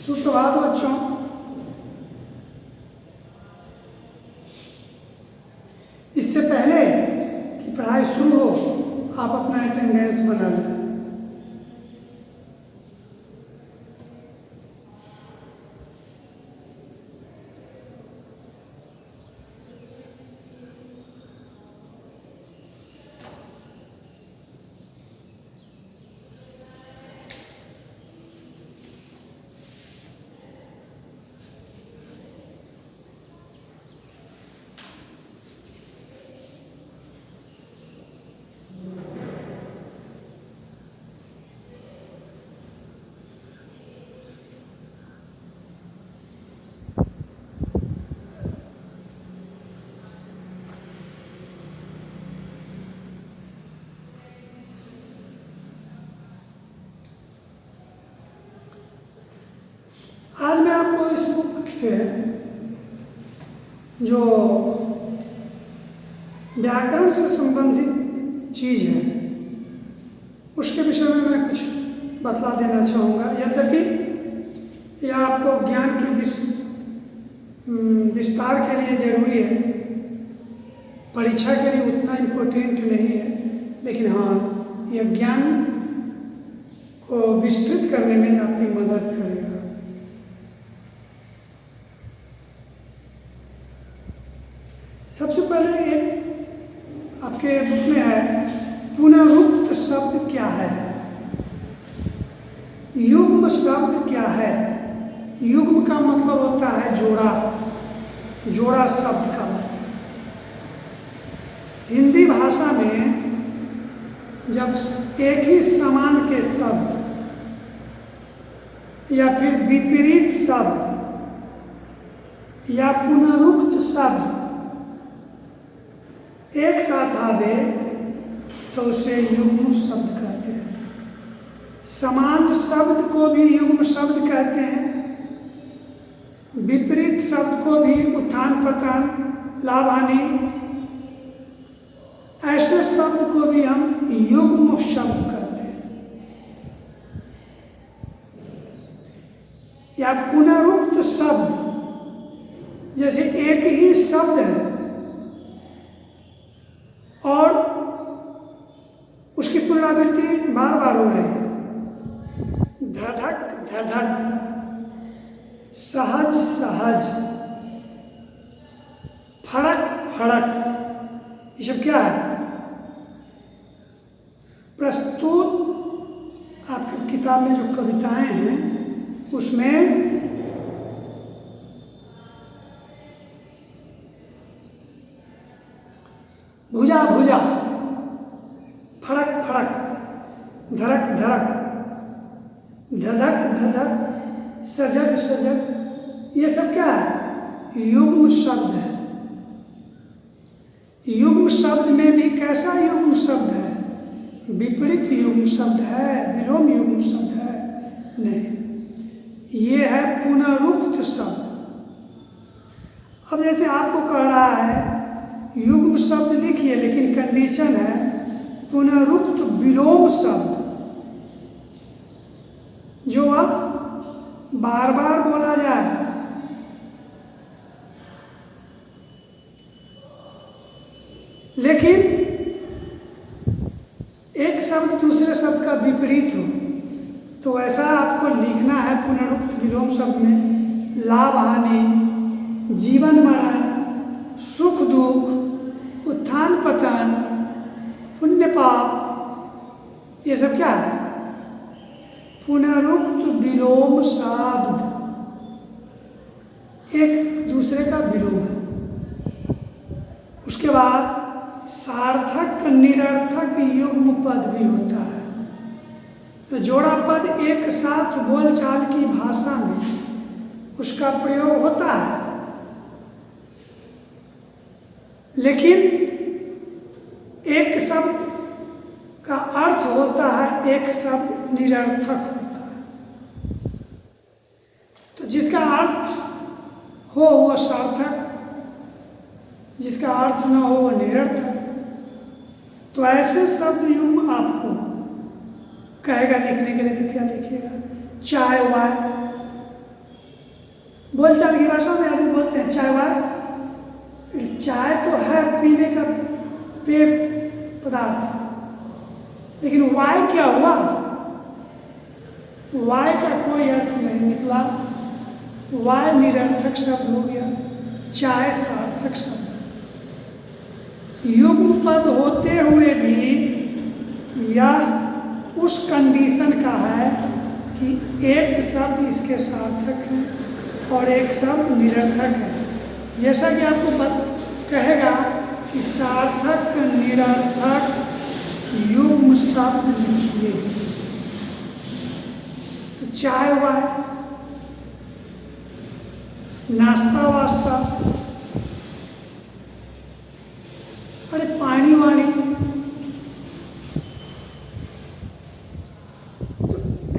सुप्रभात बच्चों। इससे पहले कि पढ़ाई शुरू हो आप अपना अटेंडेंस बना लें। आज मैं आपको इस बुक से जो व्याकरण से संबंधित चीज़ है उसके विषय में मैं कुछ बतला देना चाहूँगा। यद्यपि यह आपको ज्ञान के विस्तार के लिए ज़रूरी है, परीक्षा के लिए उतना इम्पोर्टेंट नहीं है, लेकिन हाँ यह ज्ञान को विस्तृत करने में आपकी मदद करेगा। सबसे पहले एक आपके बुक में है पुनरुक्त शब्द क्या है, युग्म शब्द क्या है। युग्म का मतलब होता है जोड़ा, जोड़ा शब्द का मतलब। हिंदी भाषा में जब एक ही समान के शब्द या फिर विपरीत शब्द या पुनरुक्त शब्द एक साथ आवे तो उसे युग्म शब्द कहते हैं। समान शब्द को भी युग्म शब्द कहते हैं, विपरीत शब्द को भी उत्थान पतन लाभ हानि ऐसे शब्द को भी हम युग्म शब्द कहते हैं। या पुनरुक्त शब्द, जैसे एक ही शब्द है और उसकी पुनरावृत्ति बार बार हो रही है। धधक धधक, सहज सहज, फड़क फड़क, ये सब क्या है? प्रस्तुत आपकी किताब में जो कविताएं हैं उसमें भुजा भुजा, फड़क फड़क, धड़क धड़क, धधक धधक, सजग सजग, ये सब क्या है? युग्म शब्द है। युग्म शब्द में भी कैसा युग्म शब्द है? विपरीत युग्म शब्द है, विलोम युग्म शब्द है? नहीं, ये है पुनरुक्त शब्द। अब जैसे आपको कह रहा है युग्म शब्द लिखिए, लेकिन कंडीशन है पुनरुक्त विलोम शब्द, जो अब बार बार बोला जाए। लेकिन एक शब्द दूसरे शब्द का विपरीत हो, तो ऐसा आपको लिखना है पुनरुक्त विलोम शब्द में। लाभ हानि, जीवन मरण, सुख दुख, उत्थान पतन, पुण्य पाप, ये सब क्या है? पुनरुक्त विलोम शब्द, एक दूसरे का विलोम है। उसके बाद सार्थक निरर्थक युग्म पद भी होता है। तो जोड़ा पद एक साथ बोलचाल की भाषा में उसका प्रयोग होता है, लेकिन एक शब्द का अर्थ होता है, एक शब्द निरर्थक होता है। तो जिसका अर्थ हो वह सार्थक, जिसका अर्थ न हो वह निरर्थक। तो ऐसे शब्द युग्म आपको कहेगा लिखने के लिए, तो क्या लिखिएगा? चाय वाय, बोलचाल की भाषा में आदमी बोलते हैं चाय वाय। चाय तो है पीने का पेय पदार्थ, लेकिन वाय क्या हुआ? वाय का कोई अर्थ नहीं निकला। वाय निरर्थक शब्द हो गया, चाय सार्थक शब्द। युग्म पद होते हुए भी यह उस कंडीशन का है कि एक शब्द इसके सार्थक है और एक शब्द निरर्थक है। जैसा कि आपको कहेगा कि सार्थक निरर्थक युग्म शब्द लिखिए, तो चाय वाय, नाश्ता वास्ता, अरे पानी वाणी, तो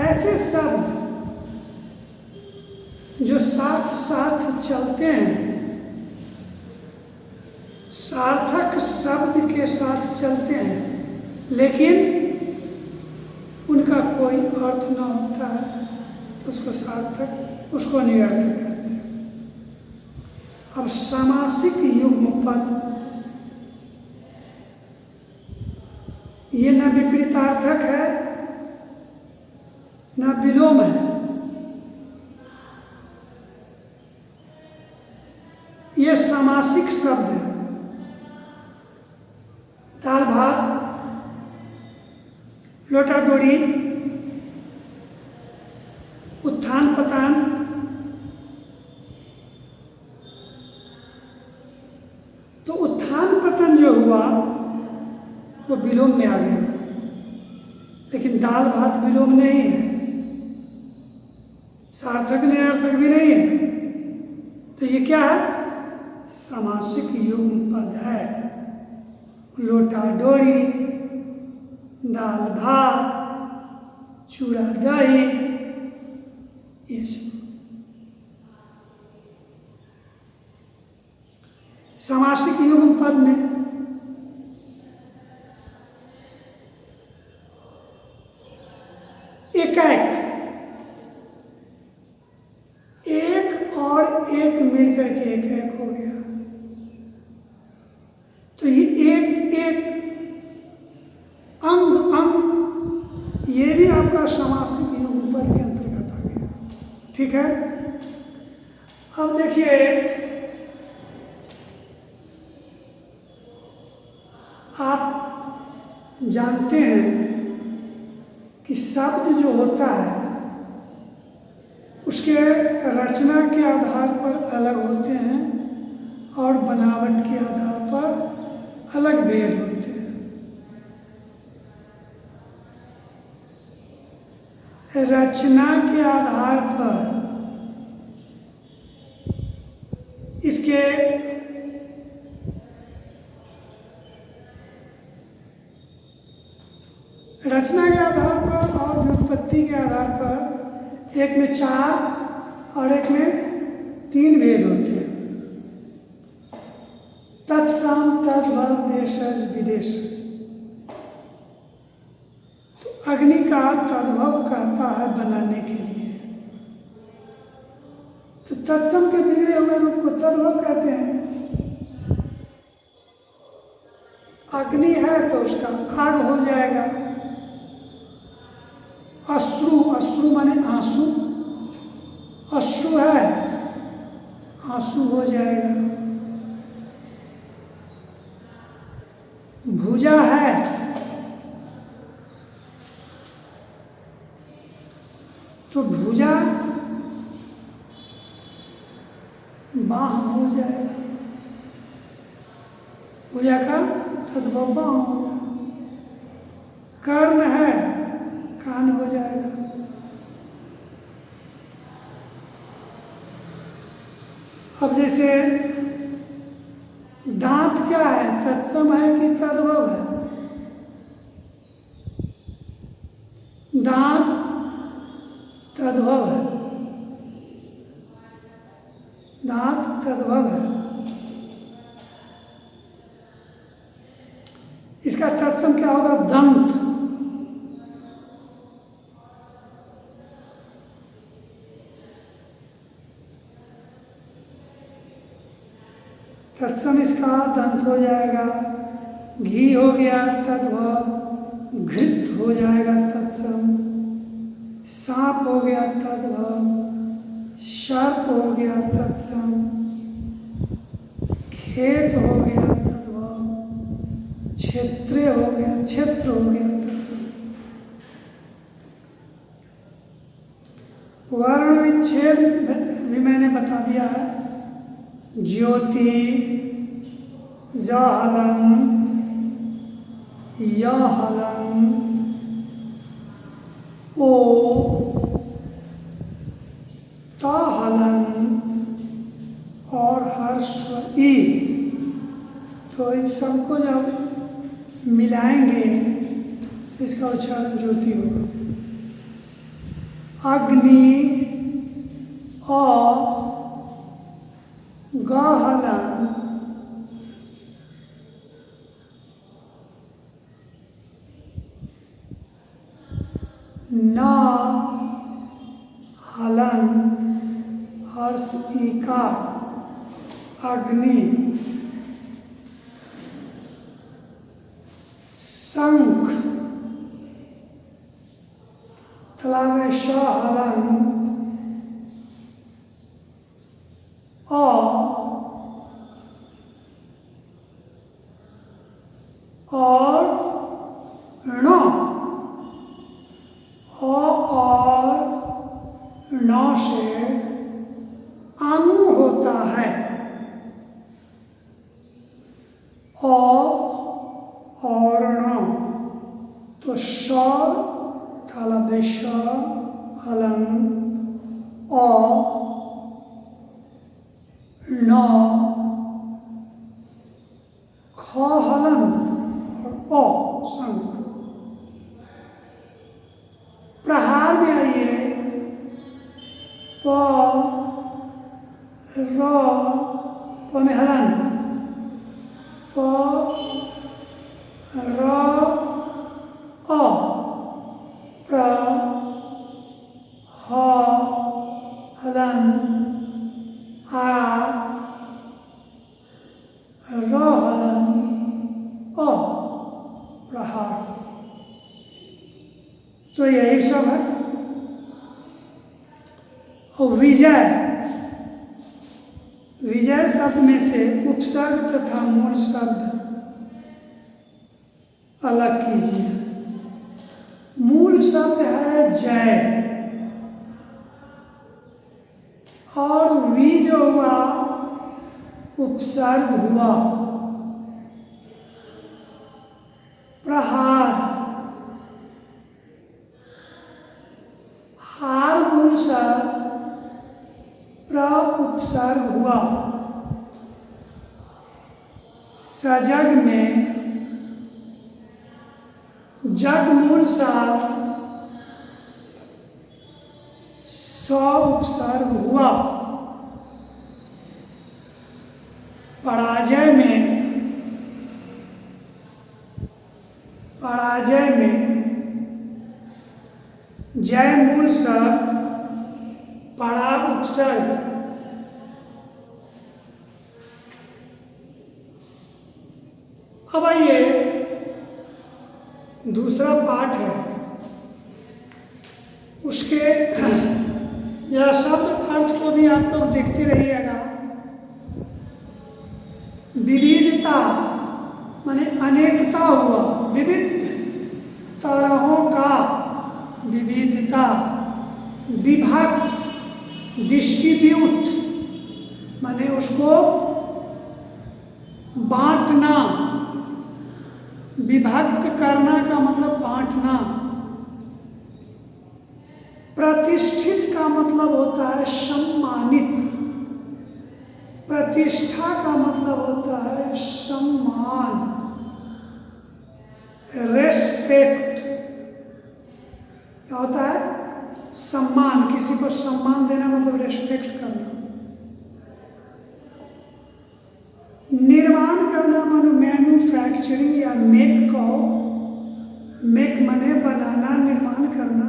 ऐसे शब्द जो साथ साथ चलते हैं, सार्थक शब्द के साथ चलते हैं, लेकिन उनका कोई अर्थ न होता है, तो उसको सार्थक, उसको निरर्थक कहते हैं। अब सामासिक युग्म पद, ये न विपरीतार्थक है न विलोम है, ये सामासिक शब्द है। दाल भात, लोटा डोरी, उत्थान पतान, तो उत्थान पतन जो हुआ वो विलोम में आ गया, लेकिन दाल भात विलोम नहीं है, सार्थक निरर्थक भी नहीं है, तो ये क्या है? सामासिक युग्म पद है। लोटा डोरी, दाल भात, चूड़ा दही, ये सब सामासिक युग्म पद में एक और एक मिलकर के एक हो गया, तो ये एक अंग ये भी आपका सामासिक युग्म पद के अंतर्गत आ गया। ठीक है, अब देखिए आप जानते हैं कि शब्द जो होता है उसके रचना के आधार पर अलग होते हैं और बनावट के आधार पर अलग भेद होते हैं। रचना के आधार पर इसके रचना के आधार पर और व्युत्पत्ति के आधार पर एक में 4 और एक में 3 भेद होते हैं। तत्सम, तद्भव, देशज, विदेश। तो अग्नि का तद्भव कहता है बनाने के लिए, तो तत्सम के बिगड़े हुए रूप को तद्भव कहते हैं। अग्नि है तो उसका आग हो जाएगा। अश्रु, अश्रु माने आंसू, अश्रु है आंसू हो जाएगा। भुजा है तो भुजा बाह हो जाएगा, भुजा का तद्भव बाह होगा। कर्ण है कान हो जाएगा। अब जैसे दांत क्या है, तत्सम है कि तद्भव है? दांत तद्भव है, दांत तद्भव है। इसका तत्सम क्या होगा? दंत। तत्सम इसका दंत हो जाएगा, घी हो गया तद्भव, घृत हो जाएगा तत्सम, सांप हो गया तद्भव, सर्प हो गया तत्सम, खेत हो गया तद्भव, क्षेत्र हो गया तत्सम। वर्ण विच्छेद भी मैंने बता दिया है। ज्योति, जाहलम, याहलम, ओ, ताहलम और हर्ष ई। तो इन सबको जब मिलाएंगे तो इसका उच्चारण ज्योति होगा। अग्नि और गाहलन, ना हलन, हर्ष इकार, अग्नि, शंख, तलावे शाहलन और ण, और ण से अनु होता है, और ण तो श तलावे शाहलन और न खहलन और शंख। प्रहार में आइए, प में हलन, प र अ, प्र ह हलन, आ रहलन अ, प्रहार। तो यही सब है। और विजय, विजय शब्द में से उपसर्ग तथा मूल शब्द अलग कीजिए। मूल शब्द है जय, और वी जो हुआ उपसर्ग हुआ। प्रहार, हार मूल शब्द, प्र उपसर्ग हुआ। सजग में जग मूल शब्द, स उपसर्ग हुआ। पराजय में जय मूल शब्द, परा उपसर्ग। अब आइए दूसरा पाठ है, उसके या शब्द अर्थ को भी आप लोग देखते रहिएगा। विविधता माने अनेकता हुआ, विविध तरहों का विविधता। विभक्त डिस्ट्रीब्यूट माने उसको बांटना, विभक्त करना का मतलब बांटना। प्रतिष्ठित का मतलब होता है सम्मानित, प्रतिष्ठा का मतलब होता है सम्मान, रेस्पेक्ट। क्या होता है? सम्मान, किसी को सम्मान देना मतलब रेस्पेक्ट करना। निर्माण करना मानो मैन्युफैक्चरिंग या मेक कहो, मेक माने बनाना, निर्माण करना।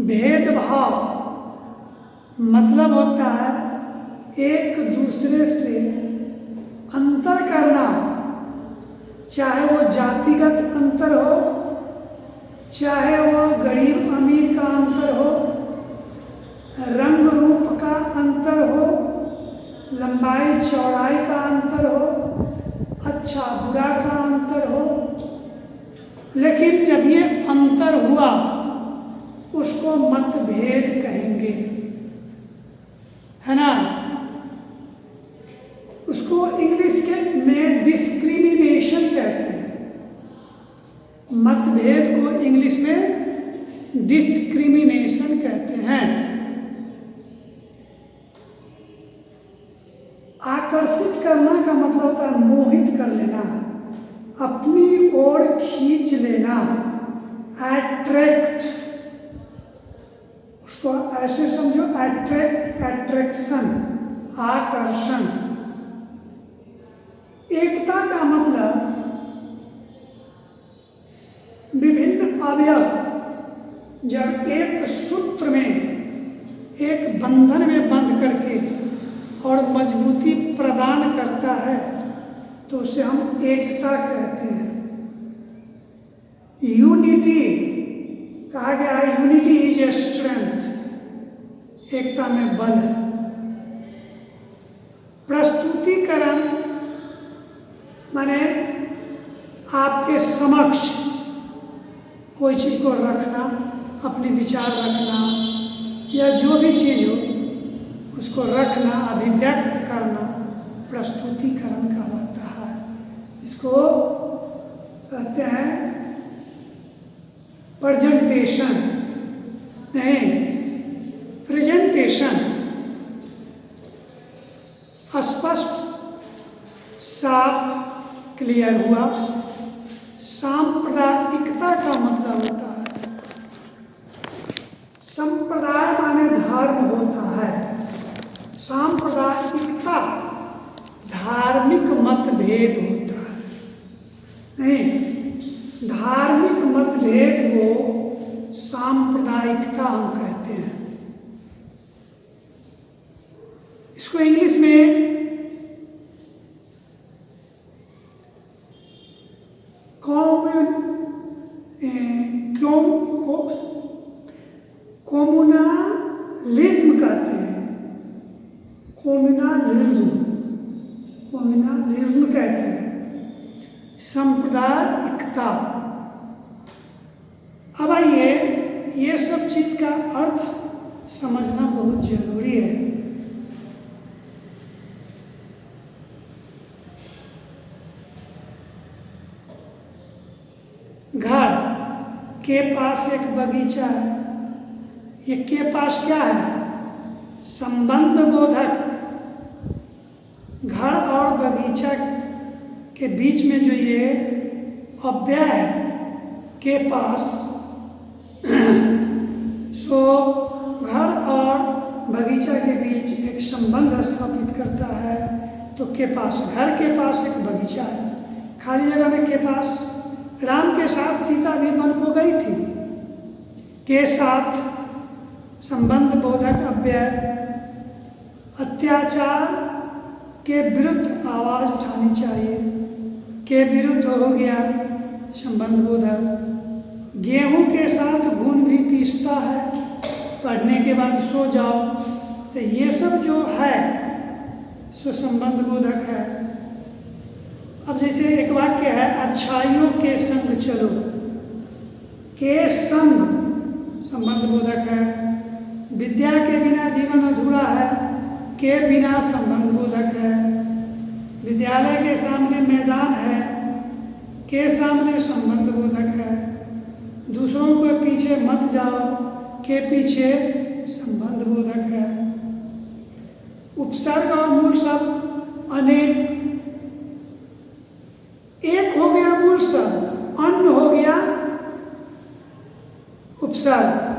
भेदभाव मतलब होता है एक दूसरे दूसरे से अंतर करना, चाहे वो जातिगत अंतर हो, चाहे वो गरीब अमीर का अंतर हो, रंग रूप का अंतर हो, लंबाई चौड़ाई का अंतर हो, अच्छा बुरा का अंतर हो, लेकिन जब ये अंतर हुआ उसको मतभेद कहेंगे, है ना। उसको इंग्लिश में डिस्क्रिमिनेशन कहते हैं। मतभेद को इंग्लिश में डिस्क्रिमिनेशन कहते हैं। आकर्षित करना का मतलब होता है मोहित कर लेना, अपनी ओर खींच लेना, अट्रैक्ट। उसको ऐसे समझो, अट्रैक्ट, अट्रैक्शन, आकर्षण। एकता का मतलब विभिन्न अवयव जब एक सूत्र में, एक बंधन में बंध करके और मजबूती प्रदान करता है तो उसे हम एकता कहते हैं। यूनिटी कहा गया है, यूनिटी इज ए स्ट्रेंथ, एकता में बल है। प्रस्तुतिकरण माने आपके समक्ष कोई चीज को रखना, अपने विचार रखना, या जो भी चीज हो उसको रखना, अभिव्यक्त करना, प्रस्तुतिकरण कहलाता है। इसको कहते हैं प्रेजेंटेशन, नहीं प्रेजेंटेशन। स्पष्ट, साफ, क्लियर हुआ। सांप्रदायिकता का मतलब होता है, संप्रदाय माने धर्म होता है, सांप्रदायिकता धार्मिक मतभेद होता है। नहीं, धार्मिक मतभेद को सांप्रदायिकता हम कहते हैं। इसको इंग्लिश में कम्युनलिज्म कहते हैं, कम्युनलिज्म कहते हैं, सांप्रदायिकता। अब आइए, ये सब चीज का अर्थ समझना बहुत जरूरी है। घर के पास एक बगीचा है, ये के पास क्या है? संबंध बोधक। घर और बगीचा के बीच में जो ये अव्यय है के पास, सो घर और बगीचा के बीच एक संबंध स्थापित करता है। तो के पास, घर के पास एक बगीचा है, खाली जगह में के पास। राम के साथ सीता भी वन को गई थी, के साथ संबंध बोधक अव्यय। अत्याचार के विरुद्ध आवाज उठानी चाहिए, के विरुद्ध हो गया संबंध बोधक। गेहूं के साथ घुन भी पीसता है, पढ़ने के बाद सो जाओ। तो ये सब जो है सो संबंध बोधक है। अब जैसे एक वाक्य है, अच्छाइयों के संग चलो, के संग संबंध बोधक है। विद्या के बिना जीवन अधूरा है, के बिना संबंध बोधक है। विद्यालय के सामने मैदान है, के सामने संबंध बोधक है। दूसरों के पीछे मत जाओ, के पीछे संबंध बोधक है। उपसर्ग और मूल शब्द अनेक, एक हो गया मूल शब्द, अन्न हो गया उपसर्ग।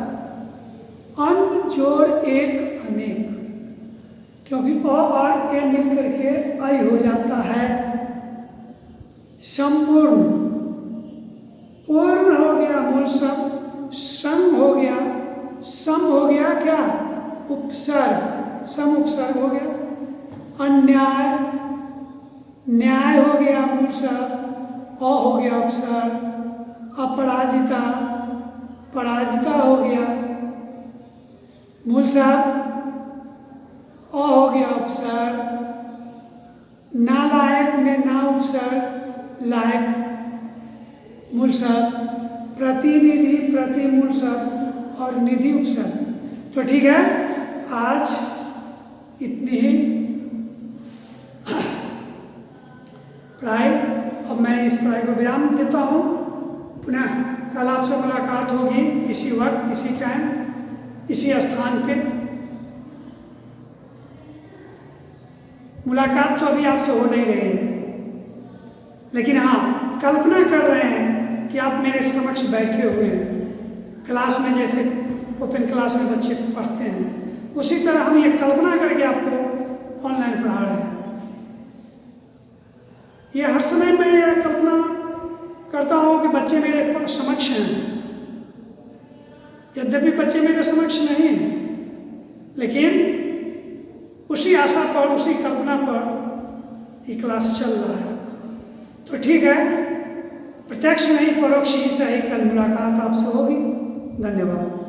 अन्न जोड़ एक अनेक, क्योंकि अ और ए मिल करके ऐ हो जाता है संपूर्ण। पूर्ण हो गया मूल शब्द, सम हो गया, सम हो गया क्या? उपसर्ग, सम उपसर्ग हो गया। अन्याय, न्याय हो गया मूल शब्द, अ हो गया उपसर्ग, अपराजिता, पराजिता हो गया मूल शब्द, अ हो गया उपसर्ग, नालायक में ना उपसर्ग, लायक मूल शब्द, प्रतिनिधि प्रति मूल शब्द और निधि उपसर्ग। तो ठीक है, आज इतनी ही पढ़ाई। अब मैं इस पढ़ाई को विराम देता हूँ। पुनः कल आपसे मुलाकात होगी इसी वक्त, इसी टाइम, इसी स्थान पे। मुलाकात तो अभी आपसे हो नहीं रही है, लेकिन हाँ, कल्पना कर रहे हैं कि आप मेरे समक्ष बैठे हुए हैं। क्लास में जैसे ओपन क्लास में बच्चे पढ़ते हैं, उसी तरह हम ये कल्पना करके आपको ऑनलाइन पढ़ा रहे हैं। ये हर समय मैं यह कल्पना करता हूँ कि बच्चे मेरे समक्ष हैं। यद्यपि बच्चे मेरे समक्ष नहीं हैं, लेकिन उसी आशा पर, उसी कल्पना पर ये क्लास चल रहा है। तो ठीक है, प्रत्यक्ष नहीं परोक्ष ही सही, कल मुलाकात आपसे होगी। धन्यवाद।